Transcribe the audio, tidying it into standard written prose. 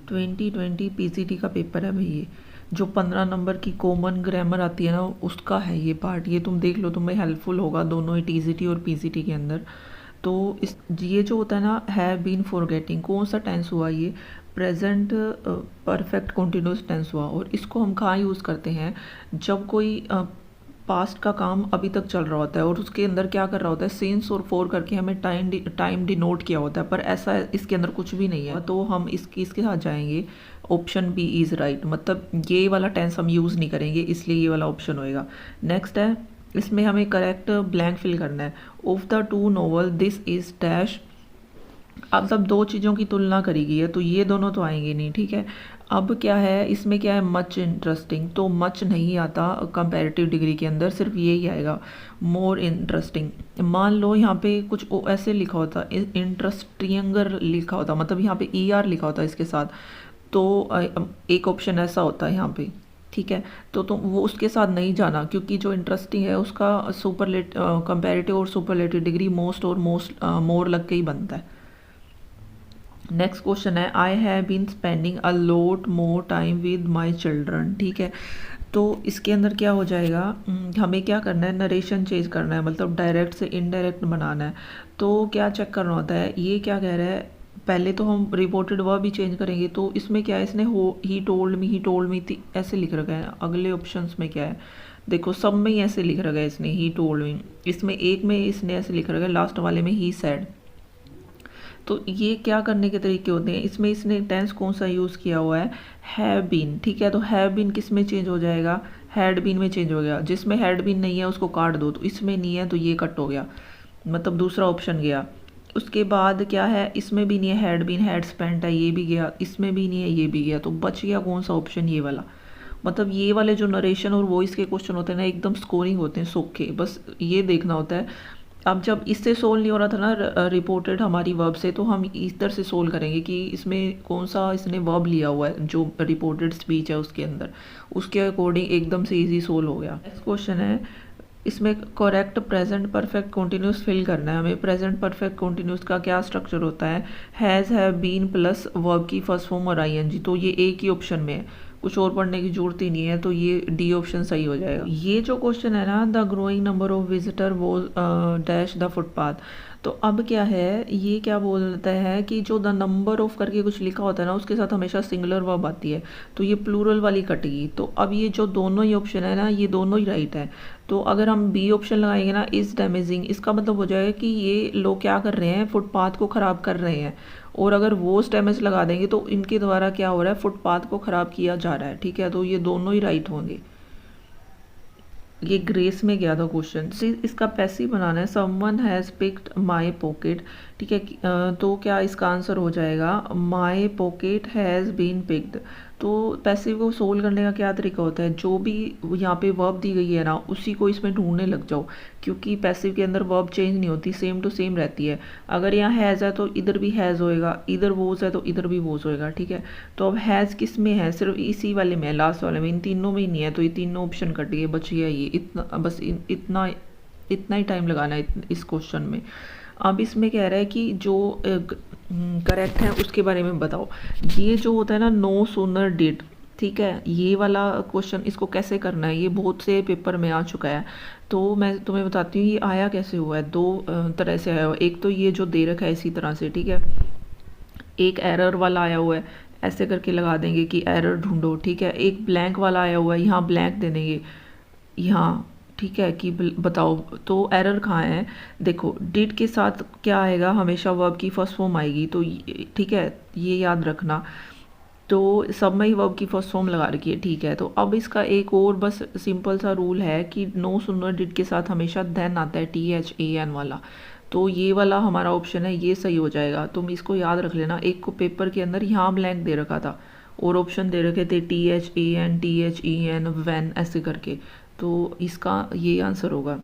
2020 PCT का paper है भाई। ये जो 15 नंबर की कॉमन ग्रामर आती है ना, उसका है ये पार्ट। ये तुम देख लो, तुम्हें हेल्पफुल होगा दोनों ही टीजीटी और पीसीटी के अंदर। तो इस ये जो होता है ना, हैव बीन फॉरगेटिंग, कौन सा टेंस हुआ ये? प्रेजेंट परफेक्ट कॉन्टिन्यूस टेंस हुआ। और इसको हम कहाँ यूज़ करते हैं? जब कोई पास्ट का काम अभी तक चल रहा होता है और उसके अंदर क्या कर रहा होता है, सिंस और फॉर करके हमें टाइम डिनोट किया होता है, पर ऐसा इसके अंदर कुछ भी नहीं है। तो हम इसके साथ जाएंगे, ऑप्शन बी इज़ राइट। मतलब ये वाला टेंस हम यूज़ नहीं करेंगे, इसलिए ये वाला ऑप्शन होएगा। नेक्स्ट है, इसमें हमें करेक्ट ब्लैंक फिल करना है। Of the two novel this is dash. अब सब दो चीज़ों की तुलना करी गई है, तो ये दोनों तो आएंगे नहीं, ठीक है। अब क्या है, इसमें क्या है, मच इंटरेस्टिंग, तो मच नहीं आता कंपैरेटिव डिग्री के अंदर, सिर्फ यही आएगा मोर इंटरेस्टिंग। मान लो यहाँ पे कुछ ऐसे लिखा होता, इंटरेस्टिंगर लिखा होता, मतलब यहाँ पे ER लिखा होता इसके साथ, तो एक ऑप्शन ऐसा होता है यहाँ पे, ठीक है। तो तुम वो उसके साथ नहीं जाना, क्योंकि जो इंटरेस्टिंग है उसका कंपैरेटिव और सुपरलेटिव डिग्री मोस्ट और मोर लग के ही बनता है। नेक्स्ट क्वेश्चन है, I have been spending a lot more time with my children, ठीक है। तो इसके अंदर क्या हो जाएगा, हमें क्या करना है, नरेशन चेंज करना है, मतलब डायरेक्ट से इनडायरेक्ट बनाना है। तो क्या चेक करना होता है, ये क्या कह रहा है, पहले तो हम रिपोर्टेड वर्ब भी चेंज करेंगे। तो इसमें क्या है, इसने ही टोल्ड मी ऐसे लिख रखा है। अगले ऑप्शंस में क्या है, देखो सब में ही ऐसे लिख रखा है इसने, ही टोल्ड मी। इसमें एक में इसने ऐसे लिख रखा है, लास्ट वाले में ही सैड। तो ये क्या करने के तरीके होते हैं, इसमें इसने टेंस कौन सा यूज़ किया हुआ है, हैव बीन, ठीक है। तो हैव बीन किस में चेंज हो जाएगा, हैड बीन में चेंज हो गया। जिसमें हैड बीन नहीं है उसको काट दो, तो इसमें नहीं है तो ये कट हो गया, मतलब दूसरा ऑप्शन गया। उसके बाद क्या है, इसमें भी नहीं है हैड बीन, हैड स्पेंट है, ये भी गया। इसमें भी नहीं है, ये भी गया। तो बच गया कौन सा ऑप्शन, ये वाला। मतलब ये वाले जो नरेशन और वॉइस के क्वेश्चन होते हैं ना, एकदम स्कोरिंग होते हैं, सोखे, बस ये देखना होता है। अब जब इससे सोल्व नहीं हो रहा था ना रिपोर्टेड हमारी वर्ब से, तो हम इधर से सोल्व करेंगे कि इसमें कौन सा इसने वर्ब लिया हुआ है जो रिपोर्टेड स्पीच है उसके अंदर, उसके अकॉर्डिंग एकदम से इजी सोल्व हो गया। नेक्स्ट क्वेश्चन है, इसमें करेक्ट प्रेजेंट परफेक्ट कॉन्टिन्यूस फिल करना है हमें। प्रेजेंट परफेक्ट कॉन्टिन्यूस का क्या स्ट्रक्चर होता है, has have been plus verb की फर्स्ट फॉर्म और ING। तो ये एक ही ऑप्शन में है, कुछ और पढ़ने की जरूरत ही नहीं है, तो ये D ऑप्शन सही हो जाएगा। ये जो क्वेश्चन है ना, the growing number of visitor वो डैश द फुटपाथ। तो अब क्या है, ये क्या बोलता है कि जो द नंबर ऑफ करके कुछ लिखा होता है ना, उसके साथ हमेशा सिंगुलर वर्ब आती है, तो ये प्लूरल वाली कटेगी। तो अब ये जो दोनों ही ऑप्शन है ना, ये दोनों ही राइट है। तो अगर हम B ऑप्शन लगाएंगे ना, इज डैमेजिंग, इसका मतलब हो जाएगा कि ये लोग क्या कर रहे हैं, फुटपाथ को ख़राब कर रहे हैं। और अगर वो डैमेज लगा देंगे तो इनके द्वारा क्या हो रहा है, फुटपाथ को ख़राब किया जा रहा है, ठीक है। तो ये दोनों ही राइट होंगे। ये ग्रेस में गया था क्वेश्चन। इसका पैसिव बनाना है, someone has picked my pocket, ठीक है। तो क्या इसका आंसर हो जाएगा, my pocket has been picked. तो पैसिव को सोल्व करने का क्या तरीका होता है, जो भी यहाँ पे वर्ब दी गई है ना, उसी को इसमें ढूंढने लग जाओ, क्योंकि पैसिव के अंदर वर्ब चेंज नहीं होती, सेम टू सेम रहती है। अगर यहाँ हैज़ है तो इधर भी हैज़ होएगा, इधर वोज है तो इधर भी वोज होएगा, ठीक है। तो अब हैज़ किस में है, सिर्फ इसी वाले में है, लास्ट वाले में, इन तीनों में ही नहीं है, तो ये तीनों ऑप्शन कट गए, बच गया ये। इतना बस इतना ही टाइम लगाना है इस क्वेश्चन में। अब इसमें कह रहा है कि जो करेक्ट है उसके बारे में बताओ। ये जो होता है ना, नो सूनर डिड, ठीक है, ये वाला क्वेश्चन इसको कैसे करना है, ये बहुत से पेपर में आ चुका है। तो मैं तुम्हें बताती हूँ ये आया कैसे हुआ है। दो तरह से आया हुआ है। एक तो ये जो दे रखा है इसी तरह से, ठीक है। एक एरर वाला आया हुआ है, ऐसे करके लगा देंगे कि एरर ढूंढो, ठीक है। एक ब्लैंक वाला आया हुआ है, यहाँ ब्लैंक दे देंगे यहाँ, ठीक है, कि बताओ तो एरर कहाँ है। देखो डिड के साथ क्या आएगा, हमेशा वर्ब की फर्स्ट फॉर्म आएगी, तो ठीक है, ये याद रखना। तो सब में ही वर्ब की फर्स्ट फॉर्म लगा रखी है, ठीक है। तो अब इसका एक और बस सिंपल सा रूल है कि नो सुनर डिड के साथ हमेशा देन आता है, THAN वाला। तो ये वाला हमारा ऑप्शन है, ये सही हो जाएगा। तुम इसको याद रख लेना। एक को पेपर के अंदर यहाँ ब्लैंक दे रखा था और ऑप्शन दे रखे थे THAN THEN वैन ऐसे करके, तो इसका ये आंसर होगा।